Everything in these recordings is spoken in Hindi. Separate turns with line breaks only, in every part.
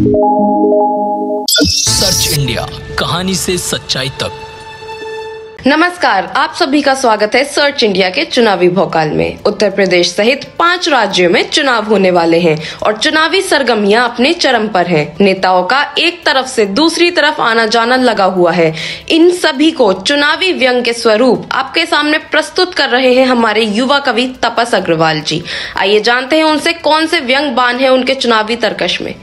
सर्च इंडिया, कहानी से सच्चाई तक।
नमस्कार, आप सभी का स्वागत है सर्च इंडिया के चुनावी भौकाल में। उत्तर प्रदेश सहित 5 राज्यों में चुनाव होने वाले हैं और चुनावी सरगर्मियां अपने चरम पर हैं। नेताओं का एक तरफ से दूसरी तरफ आना जाना लगा हुआ है। इन सभी को चुनावी व्यंग के स्वरूप आपके सामने प्रस्तुत कर रहे हैं हमारे युवा कवि तपस अग्रवाल जी। आइए जानते हैं उनसे कौन से व्यंग बाण है उनके चुनावी तर्कश में।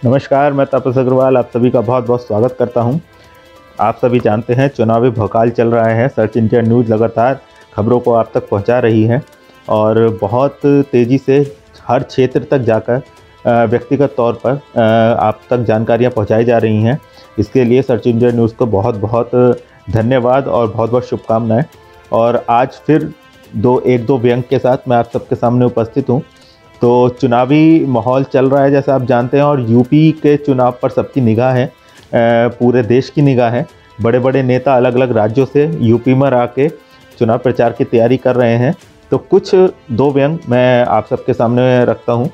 नमस्कार, मैं तपस अग्रवाल आप सभी का बहुत बहुत स्वागत करता हूं। आप सभी जानते हैं चुनावी भौकाल चल रहा है। सर्च इंडिया न्यूज़ लगातार खबरों को आप तक पहुंचा रही है और बहुत तेज़ी से हर क्षेत्र तक जाकर व्यक्तिगत तौर पर आप तक जानकारियां पहुंचाई जा रही हैं। इसके लिए सर्च इंडिया न्यूज़ को बहुत बहुत धन्यवाद और बहुत बहुत शुभकामनाएँ। और आज फिर एक दो व्यंग के साथ मैं आप सबके सामने उपस्थित हूँ। तो चुनावी माहौल चल रहा है जैसा आप जानते हैं, और यूपी के चुनाव पर सबकी निगाह है, पूरे देश की निगाह है। बड़े बड़े नेता अलग अलग राज्यों से यूपी में आके चुनाव प्रचार की तैयारी कर रहे हैं। तो कुछ दो व्यंग मैं आप सबके सामने रखता हूं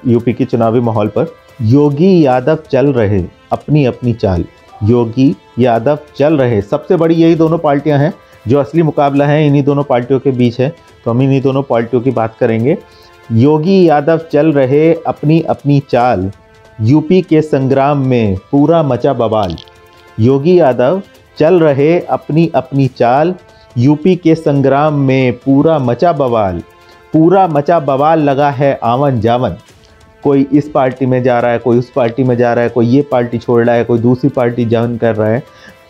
यूपी की चुनावी माहौल पर। योगी यादव चल रहे अपनी अपनी चाल, योगी यादव चल रहे। सबसे बड़ी यही दोनों पार्टियां हैं, जो असली मुकाबला है इन्हीं दोनों पार्टियों के बीच है। तो हम इन्हीं दोनों पार्टियों की बात करेंगे। योगी यादव चल रहे अपनी अपनी चाल, यूपी के संग्राम में पूरा मचा बवाल। योगी यादव चल रहे अपनी अपनी चाल, यूपी के संग्राम में पूरा मचा बवाल। पूरा मचा बवाल लगा है आवन जावन। कोई इस पार्टी में जा रहा है, कोई उस पार्टी में जा रहा है, कोई ये पार्टी छोड़ रहा है, कोई दूसरी पार्टी ज्वाइन कर रहा है।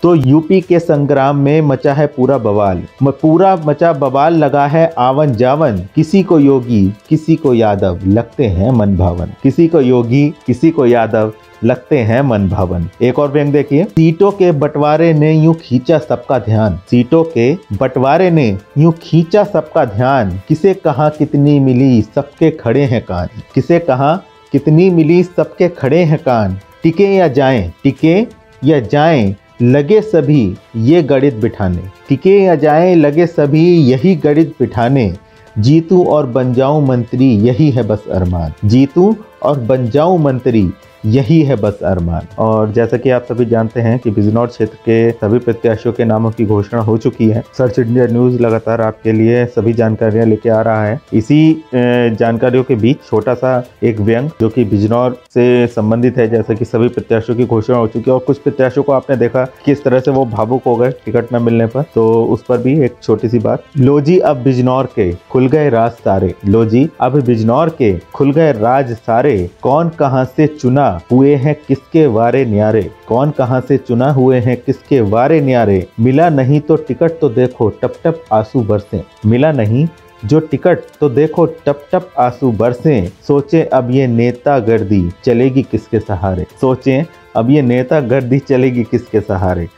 तो यूपी के संग्राम में मचा है पूरा बवाल, पूरा मचा बवाल लगा है आवन जावन। किसी को योगी किसी को यादव लगते हैं मन भावन। किसी को योगी किसी को यादव लगते हैं मन भावन। एक और व्यंग देखिए। सीटों के बंटवारे ने यूं खींचा सबका ध्यान। सीटों के बंटवारे ने यूं खींचा सबका ध्यान। किसे कहाँ कितनी मिली सबके खड़े हैं कान। किसे कहाँ कितनी मिली सबके खड़े हैं कान। टिके या जाएं, टिके या जाएं लगे सभी ये गणित बिठाने। टिके या जाएं लगे सभी यही गणित बिठाने। जीतूं और बन जाऊं मंत्री यही है बस अरमान। जीतूं और बन जाऊं मंत्री यही है बस अरमान। और जैसा कि आप सभी जानते हैं कि बिजनौर क्षेत्र के सभी प्रत्याशियों के नामों की घोषणा हो चुकी है। सर्च इंडिया न्यूज़ लगातार आपके लिए सभी जानकारियां लेके आ रहा है। इसी जानकारियों के बीच छोटा सा एक व्यंग जो कि बिजनौर से संबंधित है। जैसे कि सभी प्रत्याशियों की घोषणा हो चुकी है और कुछ प्रत्याशियों को आपने देखा किस तरह से वो भावुक हो गए टिकट न मिलने पर, तो उस पर भी एक छोटी सी बात। लो जी अब बिजनौर के खुल गए राज सारे। लो जी अब बिजनौर के खुल गए राज सारे। कौन कहां से चुना हुए हैं किसके वारे न्यारे। कौन कहां से चुना हुए हैं किसके वारे न्यारे। मिला नहीं तो टिकट तो देखो टप टप आंसू बरसे। मिला नहीं जो टिकट तो देखो टप टप आंसू बरसे। सोचे अब ये नेता गर्दी चलेगी किसके सहारे। सोचें अब ये नेता गर्दी चलेगी किसके सहारे।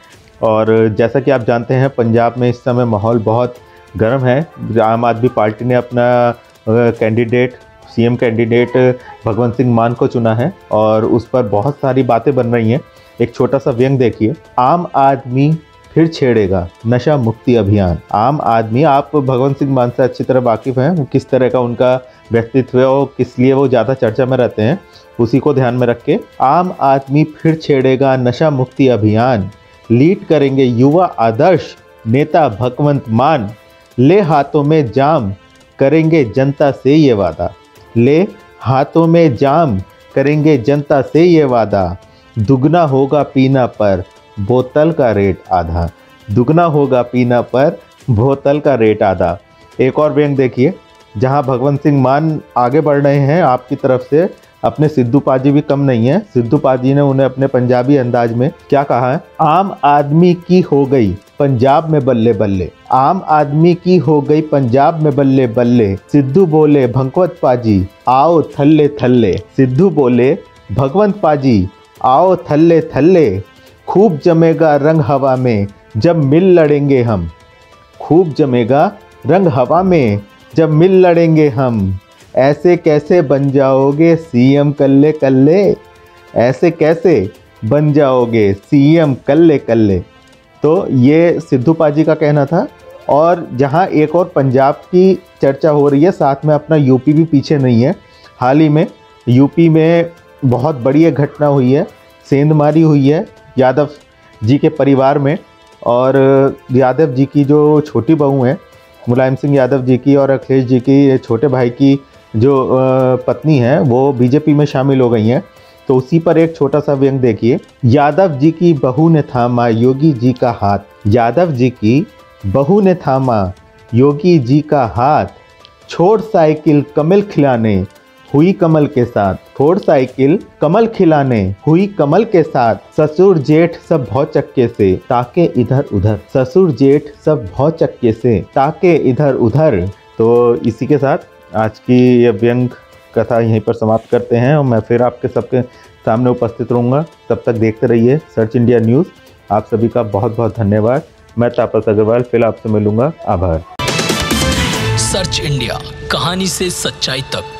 और जैसा कि आप जानते हैं पंजाब में इस समय माहौल बहुत गर्म है। आम आदमी पार्टी ने अपना candidate CM candidate Bhagwant Singh मान को चुना है और उस पर बहुत सारी बातें बन रही हैं। एक छोटा सा व्यंग देखिए। आम आदमी फिर छेड़ेगा नशा मुक्ति अभियान। आम आदमी, आप भगवंत सिंह मान से अच्छी तरह वाकिफ़ हैं, किस तरह का उनका व्यक्तित्व है और किस लिए वो ज़्यादा चर्चा में रहते हैं, उसी को ध्यान में रख के आम आदमी फिर छेड़ेगा नशा मुक्ति अभियान। लीड करेंगे युवा आदर्श नेता भगवंत मान। ले हाथों में जाम करेंगे जनता से ये वादा। ले हाथों में जाम करेंगे जनता से ये वादा। दुगना होगा पीना पर बोतल का रेट आधा। दुगना होगा पीना पर बोतल का रेट आधा। एक और व्यंग देखिए जहां भगवंत सिंह मान आगे बढ़ रहे हैं आपकी तरफ से। अपने सिद्धू पाजी भी कम नहीं है। सिद्धू पाजी ने उन्हें अपने पंजाबी अंदाज में क्या कहा है। आम आदमी की हो गई पंजाब में बल्ले बल्ले। आम आदमी की हो गई पंजाब में बल्ले बल्ले। सिद्धू बोले भगवंत पाजी आओ थल्ले थल्ले। सिद्धू बोले भगवंत पाजी आओ थल्ले थल्ले। खूब जमेगा रंग हवा में जब मिल लड़ेंगे हम। खूब जमेगा रंग हवा में जब मिल लड़ेंगे हम, ऐसे कैसे बन जाओगे सीएम कल्ले कल्ले, ऐसे कैसे बन जाओगे सीएम कल्ले कल्ले। तो ये सिद्धू पाजी का कहना था। और जहां एक और पंजाब की चर्चा हो रही है, साथ में अपना यूपी भी पीछे नहीं है। हाल ही में यूपी में बहुत बड़ी एक घटना हुई है, सेंधमारी हुई है यादव जी के परिवार में। और यादव जी की जो छोटी बहू हैं, मुलायम सिंह यादव जी की और अखिलेश जी की छोटे भाई की जो पत्नी है, वो बीजेपी में शामिल हो गई हैं। तो उसी पर एक छोटा सा व्यंग देखिए। यादव जी की बहू ने थामा योगी जी का हाथ, यादव जी की बहू ने थामा योगी जी का हाथ, छोड़ साइकिल कमल खिलाने हुई कमल के साथ, छोड़ साइकिल कमल खिलाने हुई कमल के साथ, ससुर जेठ सब भौचक्के से ताके इधर उधर, ससुर जेठ सब भौचक्के से ताके इधर उधर। तो इसी के साथ आज की यह व्यंग कथा यहीं पर समाप्त करते हैं और मैं फिर आपके सबके सामने उपस्थित रहूँगा। तब तक देखते रहिए सर्च इंडिया न्यूज़। आप सभी का बहुत बहुत धन्यवाद। मैं तापस अग्रवाल फिर आपसे मिलूंगा। आभार।
सर्च इंडिया, कहानी से सच्चाई तक।